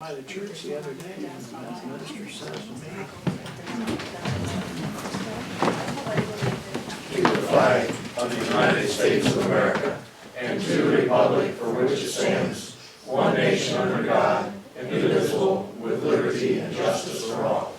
By the church the other day, and the minister says to me, to the flag of the United States of America and to the republic for which it stands, one nation under God, indivisible, with liberty and justice for all.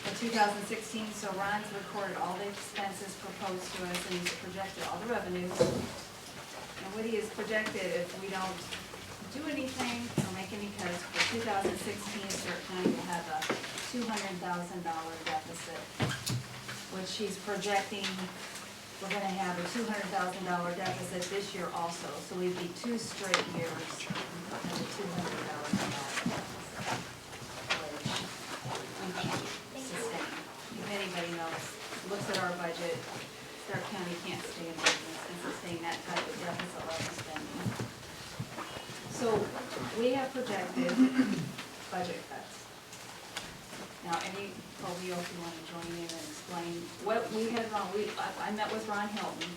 For 2016, so Ron's recorded all the expenses proposed to us, and he's projected all the revenues. And what he has projected, if we don't do anything or make any cuts, for 2016, Stark County will have a $200,000 deficit, which he's projecting we're gonna have a $200,000 deficit this year also, so we'd be 2 straight years of a $200,000 deficit, which we can't sustain. If anybody knows, looks at our budget, Stark County can't stay in business and sustain that type of deficit level spending. So we have projected budget cuts. Now, any, Covio, if you want to join in and explain what we had wrong, I met with Ron Hilton,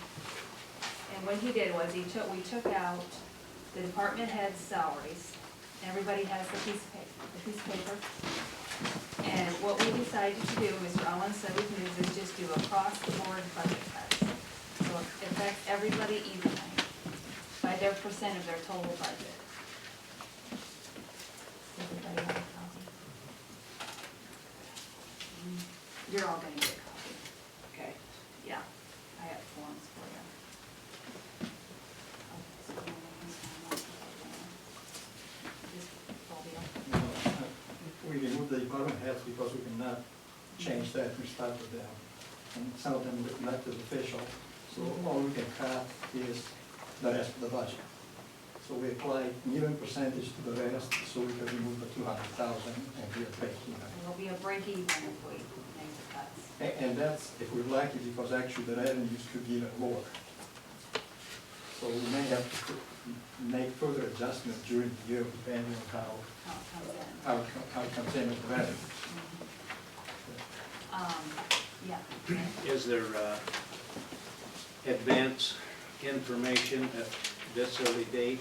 and what he did was we took out the department head's salaries. Everybody has the piece of paper. And what we decided to do, Mr. Owens said we can do, is just do across the board budget cuts. So it affects everybody evenly by their percent of their total budget. Everybody have a copy? You're all gonna get a copy. Okay. Yeah, I have forms for you. We remove the department heads because we cannot change that, we start with them. And some of them are elected official, so all we can cut is the rest of the budget. So we apply an even percentage to the rest, so we can remove the 200,000 and be a break even. It'll be a break even if we make the cuts. And that's if we're lucky, because actually the revenues could be even more. So we may have to make further adjustments during the year depending on How it comes in. how it comes in with the revenue. Yeah. is there advance information at this early date?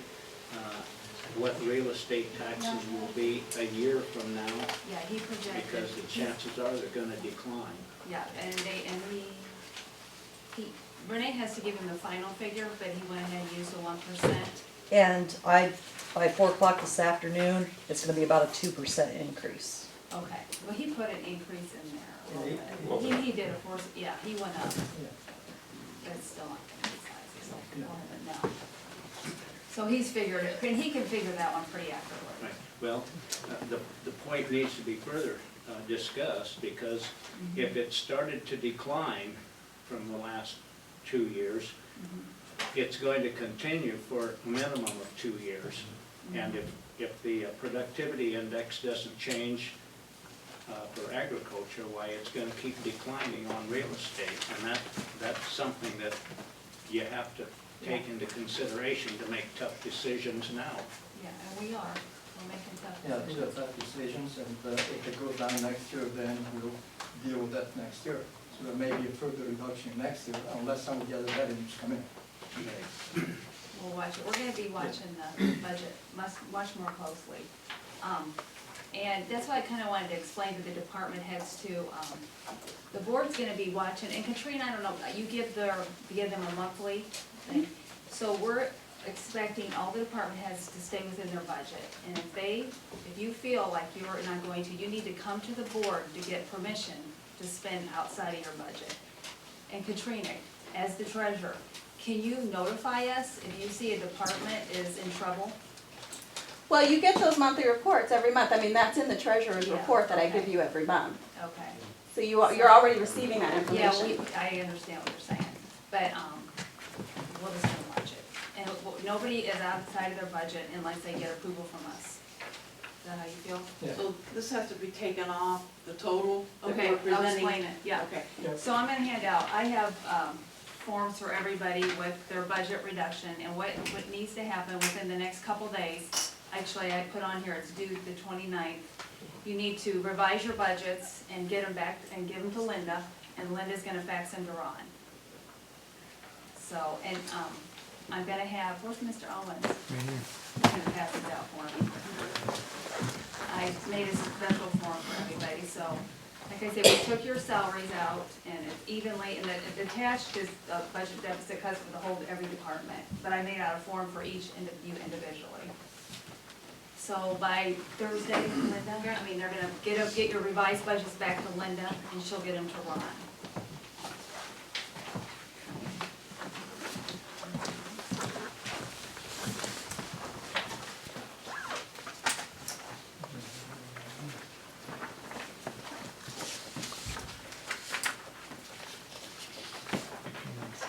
What real estate taxes will be a year from now? Yeah, he projected. Because the chances are they're gonna decline. Yeah, and Renee has to give him the final figure, but he went ahead and used the 1%. And by 4 o'clock this afternoon, it's gonna be about a 2% increase. Okay, well, he put an increase in there a little bit. He did, of course, yeah, he went up, but it's still not gonna be sizes like the one now. So he's figured it, and he can figure that one pretty accurately. Right, well, the point needs to be further discussed, because if it started to decline from the last 2 years, it's going to continue for a minimum of 2 years. And if the productivity index doesn't change for agriculture, why, it's going to keep declining on real estate. And that's something that you have to take into consideration to make tough decisions now. Yeah, and we are, we're making tough Yeah, decisions. these are tough decisions, and if it goes down next year, then we'll deal with that next year. So there may be a further reduction next year, unless some of the other revenues come in. We'll watch it. We're gonna be watching the budget, must watch more closely. And that's why I kinda wanted to explain to the department heads too. The board's gonna be watching, and Katrina, I don't know, you give them a monthly thing. So we're expecting all the department heads to stay within their budget. And if you feel like you're not going to, you need to come to the board to get permission to spend outside of your budget. And Katrina, as the treasurer, can you notify us if you see a department is in trouble? Well, you get those monthly reports every month. I mean, that's in the treasurer's Yeah, report that I okay. give you every month. Okay. So you're already receiving that Yeah, information. I understand what you're saying, but, we'll just gonna watch it. And nobody is outside of their budget unless they get approval from us. Is that how you feel? Yeah. So this has to be taken off the total that Okay, we're I'll presenting? explain it, yeah. Okay. So I'm gonna hand out, I have, forms for everybody with their budget reduction and what needs to happen within the next couple days. Actually, I put on here, it's due the 29th. you need to revise your budgets and get them back, and give them to Linda, and Linda's gonna fax them to Ron. So, and, I'm gonna have, where's Mr. Owens? He's gonna pass this out for me. I made a special form for everybody, so, like I said, we took your salaries out, and it's evenly, and the attached is the budget deficit cuts for the whole, every department, but I made out a form for each you individually. So by Thursday, Linda, I mean, they're gonna get your revised budgets back to Linda, and she'll get them to Ron.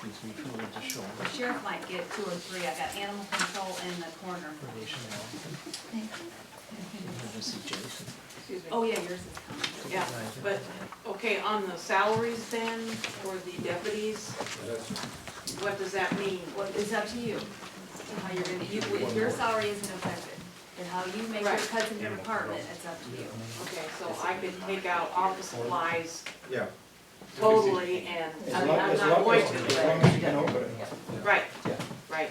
The sheriff might get 2 or 3, I got animal control in the corner. Excuse me. Oh, yeah, yours is coming. Yeah, but, okay, on the salaries then, for the deputies, what does that mean? Well, it's up to you, how you're gonna, your salary isn't affected, and how you make your Right. cuts in your department, it's up to you. Okay, so I could take out office supplies Yeah. totally, and, I mean, I'm not going to, As long as you can open it. right, Yeah. right.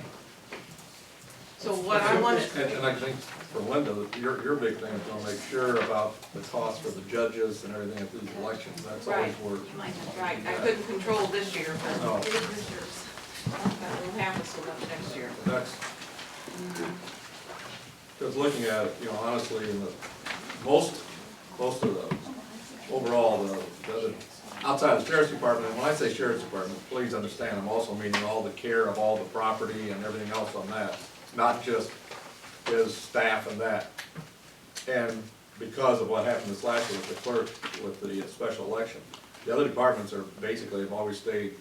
So what I wanted, And I think for Linda, that your big thing is gonna make sure about the cost for the judges and everything at these elections, that's always Right. where. You might have. right, I couldn't control this year, but No, Here's yours. that won't happen so much next year. that's, because looking at it, honestly, in the, most of the, overall, the outside of the sheriff's department, and when I say sheriff's department, please understand, I'm also meaning all the care of all the property and everything else on that, not just his staff and that. And because of what happened this last year with the clerk, with the special election, the other departments are basically have always stayed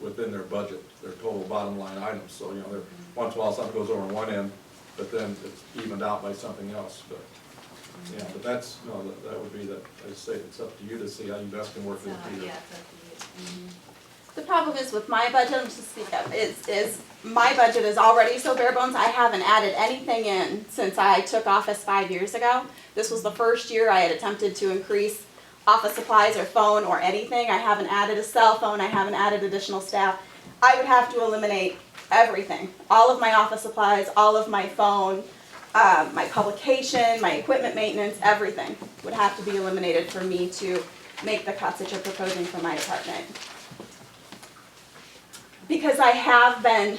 within their budget, their total bottom line items, so, they're, once in a while something goes over on one end, but then it's evened out by something else, but, but that's, that would be that, I say, it's up to you to see how you best can work So, with Peter. yeah, it's up to you. The problem is with my budget, I'm just speak up, is my budget is already so bare bones, I haven't added anything in since I took office 5 years ago. This was the first year I had attempted to increase office supplies or phone or anything. I haven't added a cell phone, I haven't added additional staff. I would have to eliminate everything, all of my office supplies, all of my phone, my publication, my equipment maintenance, everything would have to be eliminated for me to make the cuts that you're proposing for my department. Because I haven't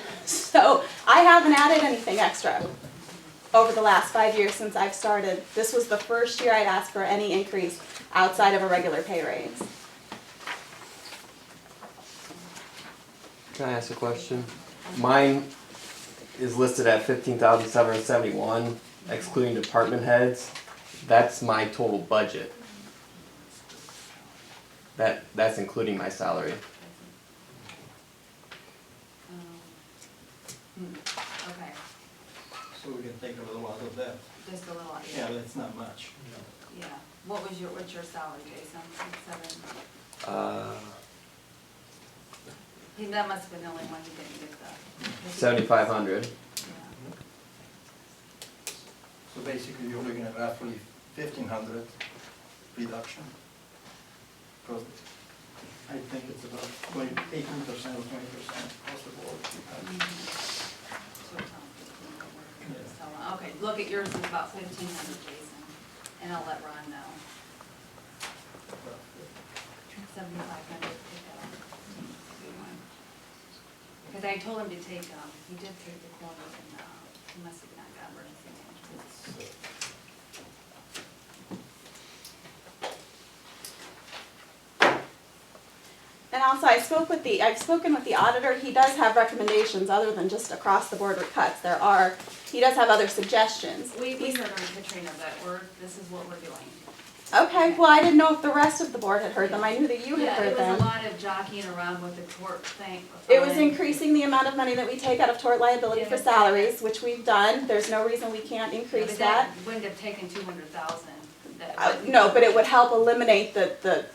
added anything extra over the last 5 years since I've started. This was the first year I'd asked for any increase outside of a regular pay raise. Can I ask a question? Mine is listed at 15,771, excluding department heads. That's my total budget. That's including my salary. Okay, So we can take a little out of that. just a little, Yeah, that's not much. yeah. What's your salary, Jason? 7? That must have been the only one who didn't get the. 7,500. Yeah. So basically, you're looking at roughly 1,500 reduction. Because I think it's about 18% or 20% across the board. So, okay, look at yours, it's about 1,500, Jason, and I'll let Ron know. 7,500. Because I told him to take, he did take the corner, and he must have not got emergency management. And also, I've spoken with the auditor. He does have recommendations other than just across the board with cuts. He does have other suggestions. We heard from Katrina that this is what we're doing. Okay, well, I didn't know if the rest of the board had heard them. I knew that you had Yeah, heard it was them. a lot of jockeying around with the tort thing. It was increasing the amount of money that we take out of tort liability for salaries, which we've done. There's no reason we can't increase that. Wouldn't have taken 200,000. No, but it would help eliminate the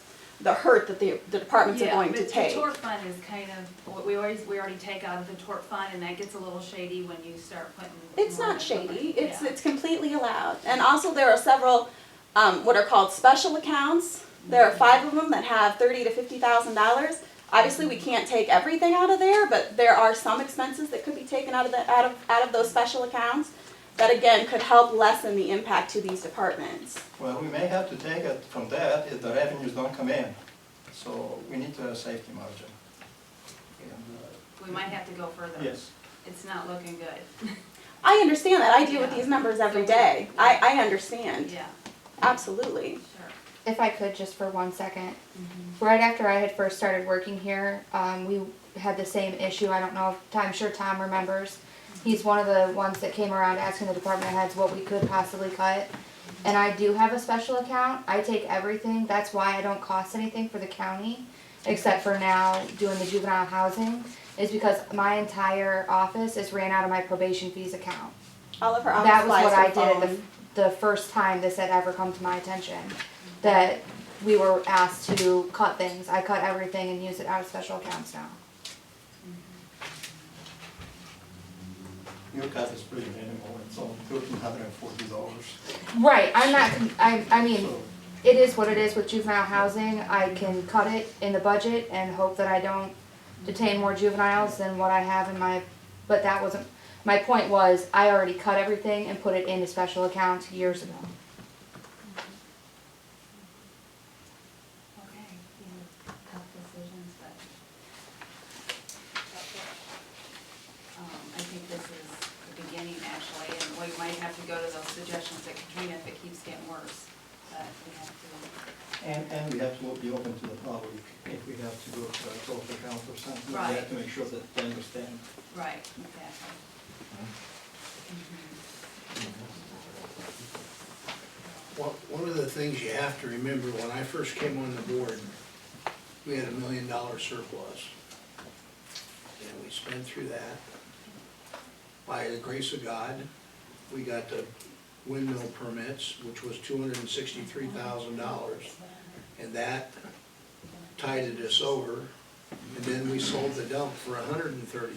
hurt that the departments are going to Yeah, but take. the tort fund is kind of, we already take out of the tort fund, and that gets a little shady when you start putting. It's more not into it. shady, Yeah. it's completely allowed. And also, there are several what are called special accounts. There are 5 of them that have $30,000 to $50,000. Obviously, we can't take everything out of there, but there are some expenses that could be taken out of those special accounts that again could help lessen the impact to these departments. Well, we may have to take it from that if the revenues don't come in. So we need to have a safety margin. And, We might have to go further. yes. It's not looking good. I understand that. I deal with Yeah. these numbers every day. I understand. Yeah, Absolutely. sure. If I could, just for 1 second. Right after I had first started working here, we had the same issue. I don't know if, I'm sure Tom remembers. He's one of the ones that came around asking the department heads what we could possibly cut. And I do have a special account. I take everything. That's why I don't cost anything for the county, except for now doing the juvenile housing, is because my entire office is ran out of my probation fees account. All of her office That was supplies what are I did phone. the first time this had ever come to my attention, that we were asked to cut things. I cut everything and use it out of special accounts now. Your cut is pretty minimal, it's only $1,340. Right, I'm not, I mean, So, it is what it is with juvenile housing. I can cut it in the budget and hope that I don't detain more juveniles than what I have in my, but that wasn't, my point was, I already cut everything and put it into special accounts years ago. Okay, tough decisions, but I think this is the beginning actually, and we might have to go to those suggestions that Katrina, if it keeps getting worse, but we have to. and we have to be open to the public if we have to go to a social account or something. We Right. have to make sure that they understand. Right, exactly. Well, one of the things you have to remember, when I first came on the board, we had $1 million surplus. And we spent through that. By the grace of God, we got the windmill permits, which was $263,000. And that tided us over. And then we sold the dump for $130,000.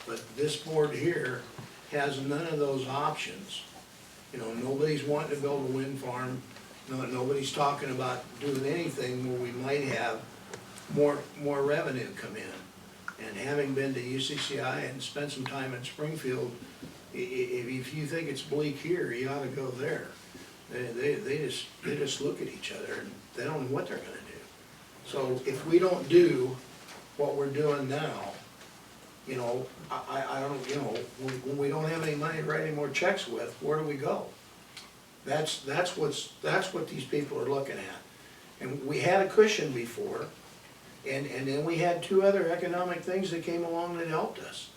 But this board here has none of those options. You know, nobody's wanting to build a wind farm, nobody's talking about doing anything where we might have more revenue come in. And having been to UCCI and spent some time in Springfield, if you think it's bleak here, you ought to go there. They just look at each other and they don't know what they're gonna do. So if we don't do what we're doing now, you know, I don't, you know, when we don't have any money to write any more checks with, where do we go? That's what these people are looking at. And we had a cushion before, and then we had 2 other economic things that came along that helped us.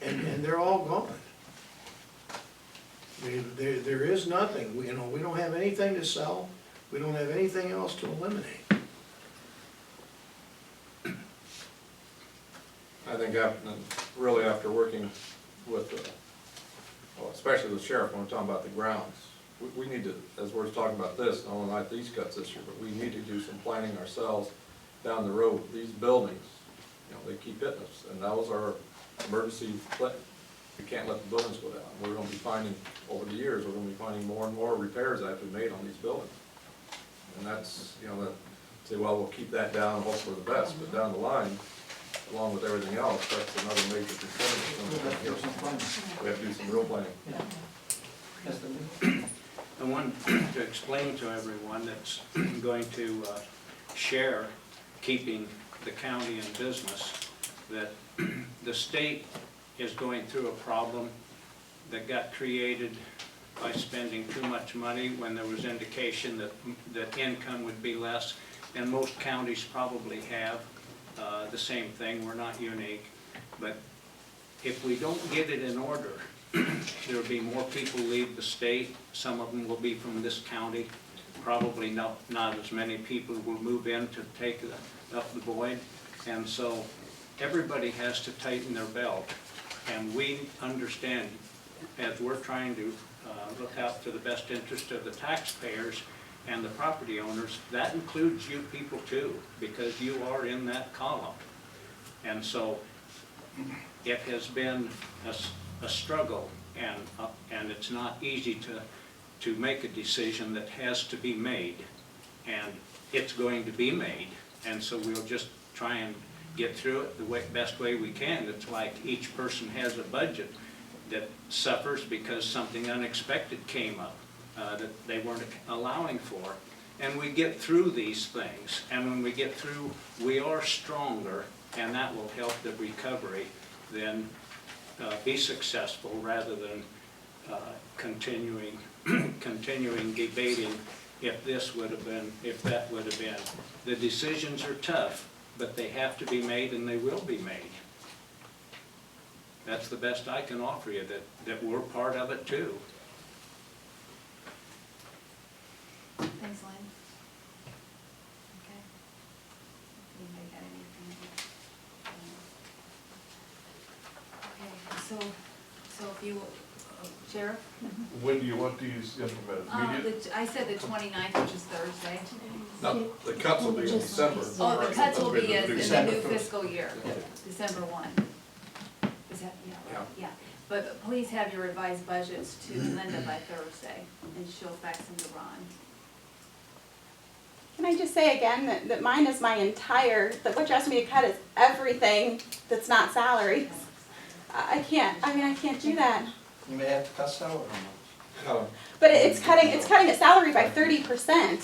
And they're all gone. There is nothing, you know, we don't have anything to sell, we don't have anything else to eliminate. I think really after working with, well, especially the sheriff, when we're talking about the grounds, we need to, as we're talking about this, not only these cuts this year, but we need to do some planning ourselves down the road. These buildings, you know, they keep hitting us, and that was our emergency plan. We can't let the buildings go down. We're gonna be finding, over the years, we're gonna be finding more and more repairs that have to be made on these buildings. And that's, you know, that, say, well, we'll keep that down, hope for the best, but down the line, along with everything else, that's another major We component. have to do some planning. We have to do some real planning. Yeah. Yes, Denise? I want to explain to everyone that's going to share keeping the county in business, that the state is going through a problem that got created by spending too much money when there was indication that income would be less, and most counties probably have the same thing. We're not unique, but if we don't get it in order, there'll be more people leave the state. Some of them will be from this county. Probably not as many people will move in to take up the void. And so everybody has to tighten their belt. And we understand, as we're trying to look out for the best interest of the taxpayers and the property owners, that includes you people too, because you are in that column. And so it has been a struggle, and it's not easy to make a decision that has to be made, and it's going to be made, and so we'll just try and get through it the best way we can. It's like each person has a budget that suffers because something unexpected came up that they weren't allowing for. And we get through these things, and when we get through, we are stronger, and that will help the recovery then be successful rather than continuing debating if this would have been, if that would have been. The decisions are tough, but they have to be made, and they will be made. That's the best I can offer you, that we're part of it too. Thanks, Lynn. Okay. Anybody got anything? Okay, so if you, Sheriff? When do you want these implemented? I said the 29th, which is Thursday. No, the cuts will be in December. Oh, the cuts will be in the December new 1st. fiscal year, December 1. Is that, yeah, right, yeah. But please have your revised budgets to Linda by Thursday, and she'll fax them to Ron. Can I just say again that mine is my entire, that what you're asking me to cut is everything that's not salaries. I can't do that. You may have to cut salary. But it's cutting a salary by 30%.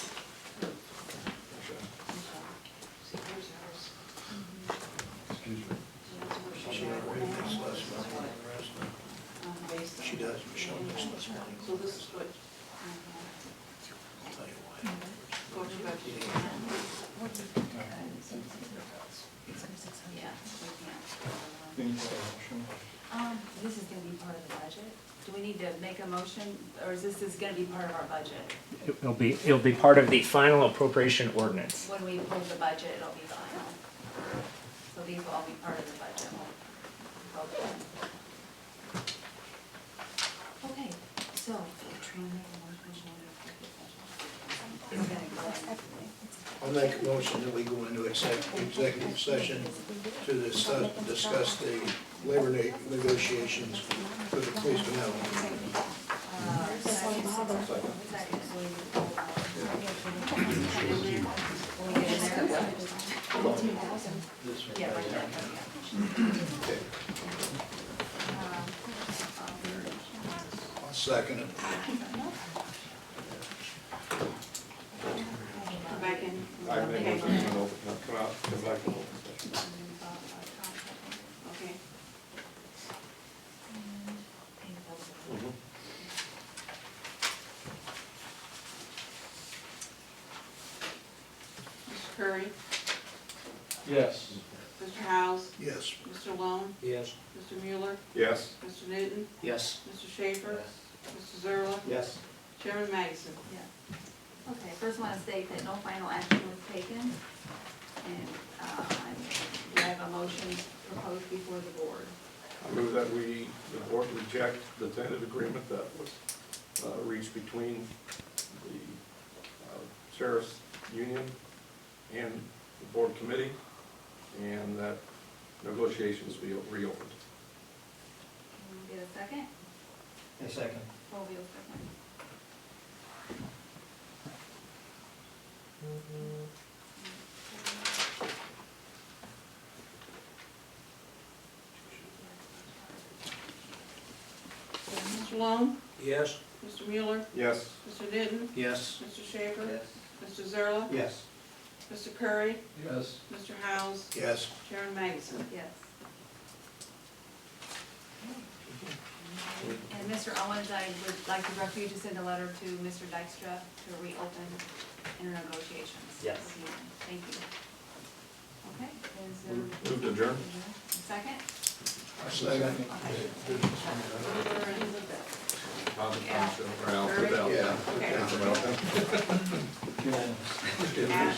Excuse me. She already makes less money than the rest of them. She does, Michelle makes less money. So this is what, I'll tell you why. what you got to do. Yeah, we can't. We need to have a motion. This is gonna be part of the budget. Do we need to make a motion, or is this gonna be part of our budget? It'll be part of the final appropriation ordinance. When we approve the budget, it'll be final. So these will all be part of the budget. Okay, so. I'll make a motion that we go into executive session to discuss the labor negotiations for the police benevolent. Yeah, right there. Okay. I'll second it. Come back in. I make a motion to open, come out, come back and open session. Okay. Mr. Curry, Yes. Mr. Howes, Yes. Mr. Long, Yes. Mr. Mueller, Yes. Mr. Newton, Yes. Mr. Schaefer, Mr. Zerla, Yes. Chairman Magison. Yeah. Okay, first want to state that no final action was taken, and we have a motion proposed before the board. I move that the board reject the tentative agreement that was reached between the sheriff's union and the board committee, and that negotiations be reopened. Get a second? A second. Colby will second. Mr. Long, Yes. Mr. Mueller, Yes. Mr. Newton, Yes. Mr. Schaefer, Mr. Zerla, Yes. Mr. Curry, Yes. Mr. Howes, Yes. Chairman Magison. Yes. And Mr. Owens, I would like to direct you to send a letter to Mr. Dykstra to reopen internegotiations. Yes. Thank you. Okay, is there? Move to adjourn. Second? Second. Okay. I'll put down. Yeah. Okay. Unanimous. It was